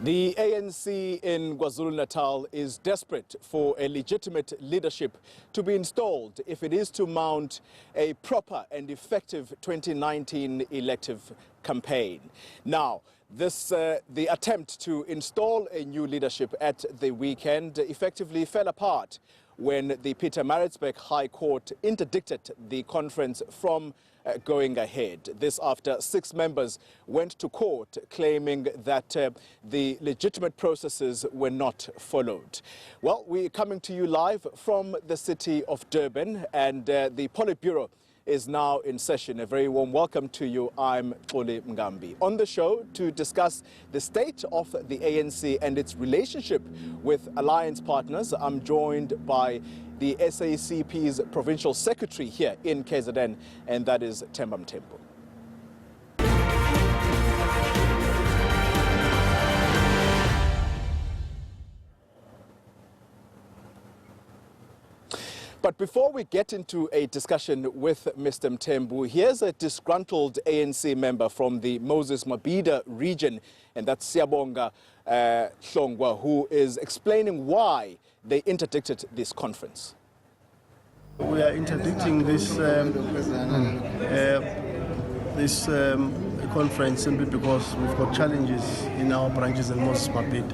The ANC in KwaZulu-Natal is desperate for a legitimate leadership to be installed if it is to mount a proper and effective 2019 elective campaign. Now, the attempt to install a new leadership at the weekend effectively fell apart when the Pietermaritzburg High Court interdicted the conference from going ahead. This after 6 members went to court claiming that the legitimate processes were not followed. Well, we're coming to you live from the city of Durban, and the Politbureau is now in session. A very warm welcome to you. I'm Xoli Mngambi. On the show to discuss the state of the ANC and its relationship with alliance partners, I'm joined by the SACP's provincial secretary here in KZN, and that is Themba Mthembu. But before we get into a discussion with Mr. Mthembu, here's a disgruntled ANC member from the Moses Mabhida region, and that's Siyabonga Hlongwa, who is explaining why they interdicted this conference. We are interdicting this conference simply because we've got challenges in our branches in Moses Mabhida.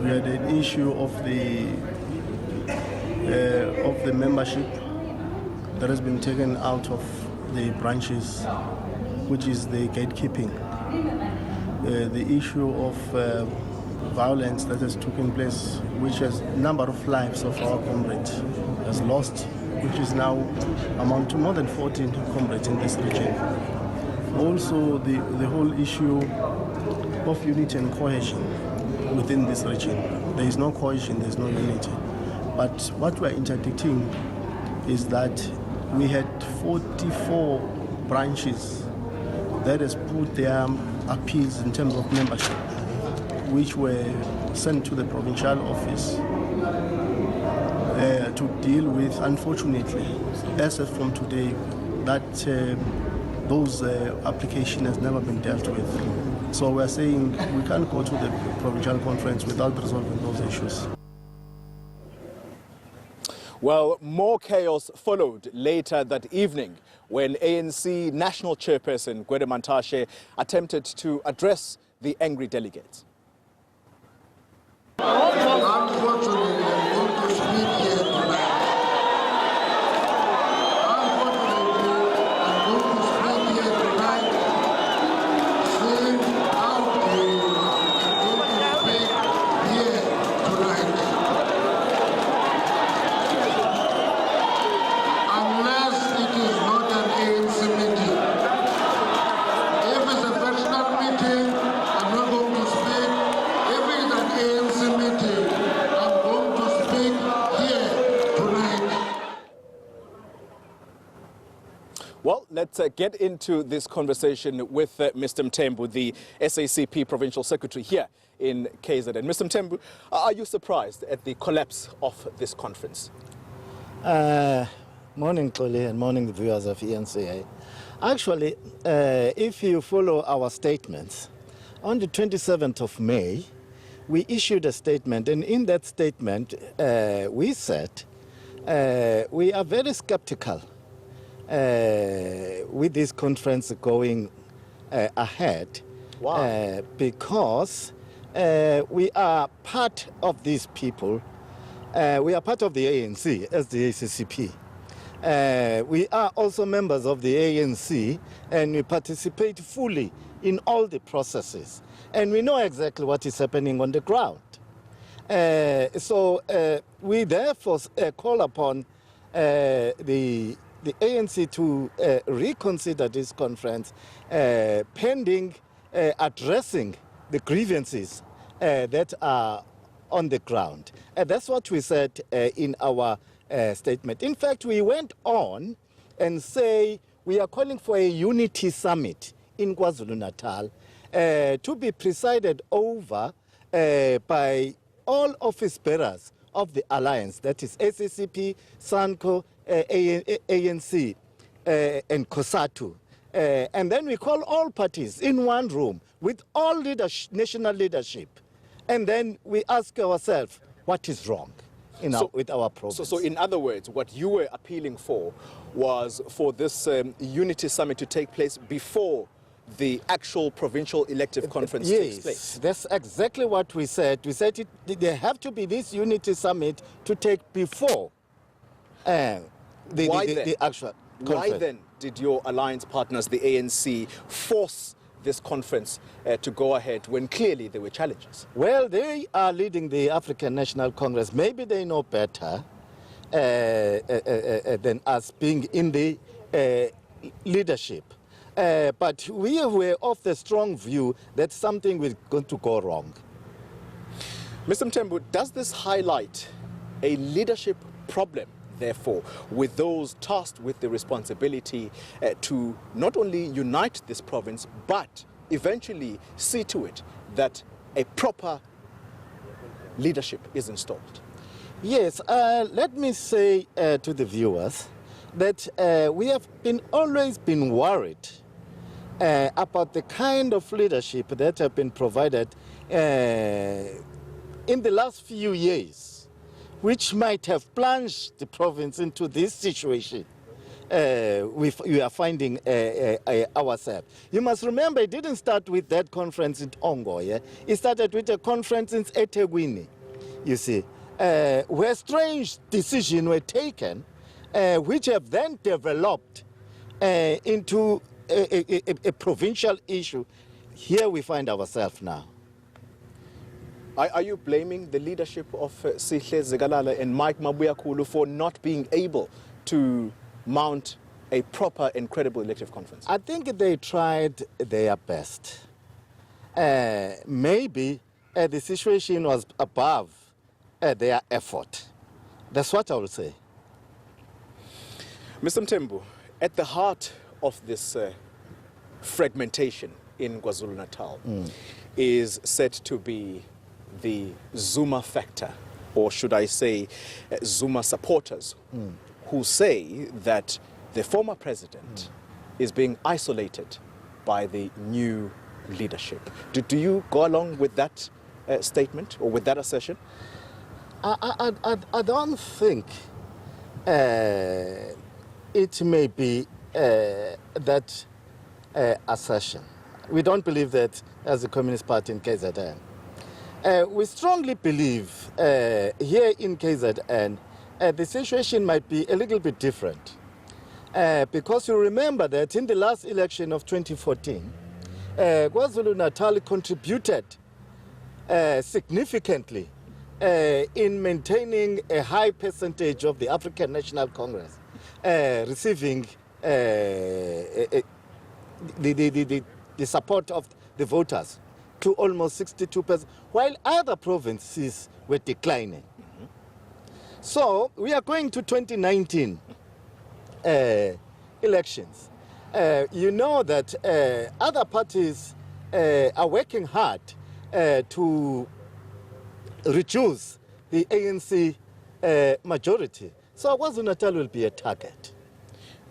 We had an issue of the membership that has been taken out of the branches, which is the gatekeeping. The issue of violence that has taken place, which has a number of lives of our comrades has lost, which is now amount to more than 14 comrades in this region. Also, the whole issue of unity and cohesion within this region. There is no cohesion, there is no unity. But what we're interdicting is that we had 44 branches that has put their appeals in terms of membership, which were sent to the provincial office to deal with. Unfortunately, as of from today, that those application has never been dealt with. So we're saying we can't go to the provincial conference without resolving those issues. Well, more chaos followed later that evening when ANC National Chairperson Gwede Mantashe attempted to address the angry delegates. Unfortunately, I'm going to speak here tonight. Saying how dare you, I'm going to speak here tonight. Unless it is not an ANC meeting. If it's a personal meeting, I'm not going to speak. If it's an ANC meeting, I'm going to speak here tonight. Well, let's get into this conversation with Mr. Mthembu, the SACP provincial secretary here in KZN. Mr. Mthembu, are you surprised at the collapse of this conference? Morning, Xoli, and morning, the viewers of ENCA. Actually, if you follow our statements, on the 27th of May, we issued a statement, and in that statement, we said we are very skeptical with this conference going ahead. Why? Because we are part of these people. We are part of the ANC as the SACP. We are also members of the ANC, and we participate fully in all the processes. And we know exactly what is happening on the ground. So we therefore call upon the ANC to reconsider this conference pending addressing the grievances that are on the ground. That's what we said in our statement. In fact, we went on and say we are calling for a unity summit in KwaZulu-Natal to be presided over by all office bearers of the alliance, that is SACP, SANCO, ANC, and COSATU. And then we call all parties in one room with all national leadership. And then we ask ourselves, what is wrong with our province? So in other words, what you were appealing for was for this unity summit to take place before the actual provincial elective conference takes place. Yes, that's exactly what we said. We said there have to be this unity summit to take before the actual conference. Why then did your alliance partners, the ANC, force this conference to go ahead when clearly there were challenges? Well, they are leading the African National Congress. Maybe they know better than us being in the leadership. But we were of the strong view that something was going to go wrong. Mr. Mthembu, does this highlight a leadership problem, therefore, with those tasked with the responsibility to not only unite this province, but eventually see to it that a proper leadership is installed? Yes, let me say to the viewers that we have always been worried about the kind of leadership that have been provided in the last few years, which might have plunged the province into this situation we are finding ourselves. You must remember, it didn't start with that conference in Ongo. Yeah? It started with a conference in eThekwini, you see, where strange decisions were taken, which have then developed into a provincial issue. Here we find ourselves now. Are you blaming the leadership of Sihle Zikalala and Mike Mabuyakulu for not being able to mount a proper and credible elective conference? I think they tried their best. Maybe the situation was above their effort. That's what I would say. Mr. Mthembu, at the heart of this fragmentation in KwaZulu-Natal is said to be the Zuma factor, or should I say Zuma supporters, who say that the former president is being isolated by the new leadership. Do you go along with that statement or with that assertion? I don't think it may be that assertion. We don't believe that as a Communist Party in KZN. We strongly believe here in KZN the situation might be a little bit different. Because you remember that in the last election of 2014, KwaZulu-Natal contributed significantly in maintaining a high percentage of the African National Congress, receiving the support of the voters to almost 62%, while other provinces were declining. So we are going to 2019 elections. You know that other parties are working hard to reduce the ANC majority. So KwaZulu-Natal will be a target.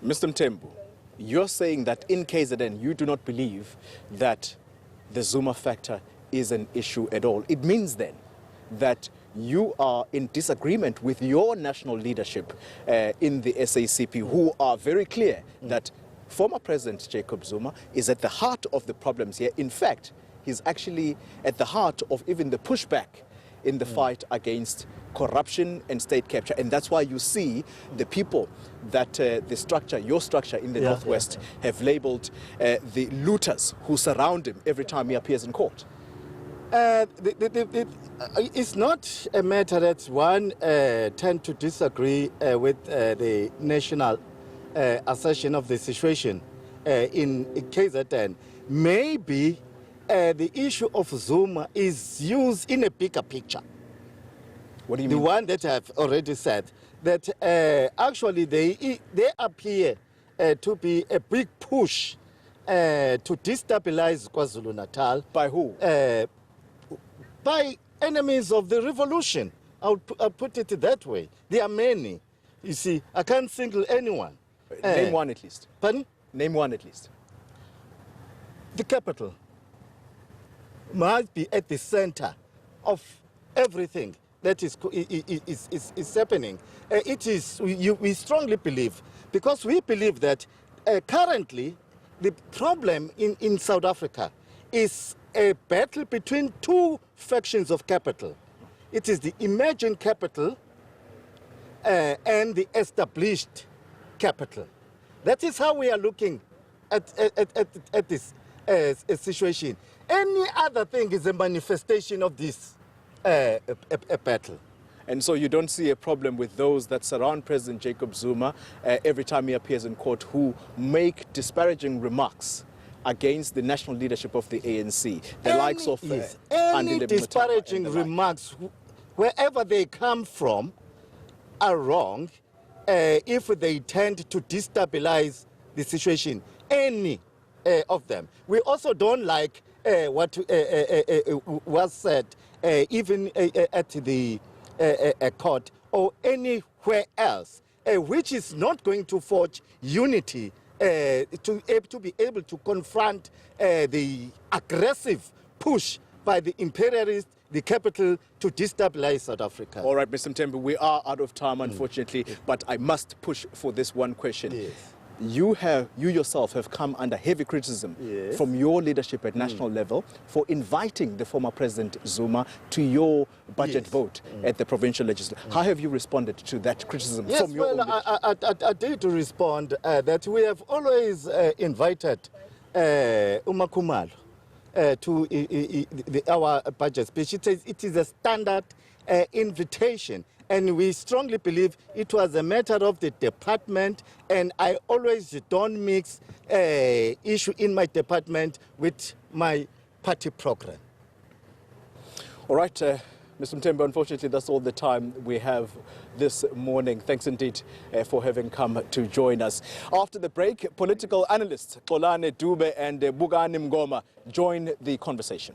Mr. Mthembu, you're saying that in KZN you do not believe that the Zuma factor is an issue at all. It means then that you are in disagreement with your national leadership in the SACP, who are very clear that former President Jacob Zuma is at the heart of the problems here. In fact, he's actually at the heart of even the pushback in the fight against corruption and state capture. And that's why you see the people that the structure, your structure in the Northwest, have labeled the looters who surround him every time he appears in court. It's not a matter that one tend to disagree with the national assertion of the situation in KZN. Maybe the issue of Zuma is used in a bigger picture. What do you mean? The one that I've already said, that actually they appear to be a big push to destabilize KwaZulu-Natal. By who? By enemies of the revolution. I'll put it that way. There are many. You see, I can't single anyone. Name one at least. Pardon? Name one at least. the capital must be at the center of everything that is happening. We strongly believe, because we believe that currently the problem in South Africa is a battle between two factions of capital. It is the emerging capital and the established capital. That is how we are looking at this situation. Any other thing is a manifestation of this a battle. And so you don't see a problem with those that surround President Jacob Zuma every time he appears in court, who make disparaging remarks against the national leadership of the ANC, the likes of any disparaging remarks, wherever they come from, are wrong if they tend to destabilize the situation, any of them. We also don't like what was said even at the court or anywhere else, which is not going to forge unity to be able to confront the aggressive push by the imperialists, the capital, to destabilize South Africa. All right, Mr. Mthembu, we are out of time, unfortunately, but I must push for this one question. Yes. You yourself have come under heavy criticism from your leadership at national level for inviting the former President Zuma to your budget vote at the provincial legislature. How have you responded to that criticism from your own leadership? I did respond that we have always invited Umakhumalo to our budget speech. It is a standard invitation, and we strongly believe it was a matter of the department, and I always don't mix issue in my department with my party program. All right, Mr. Mthembu, unfortunately, that's all the time we have this morning. Thanks indeed for having come to join us. After the break, political analysts Xolani Dube and Bugani Mngoma join the conversation.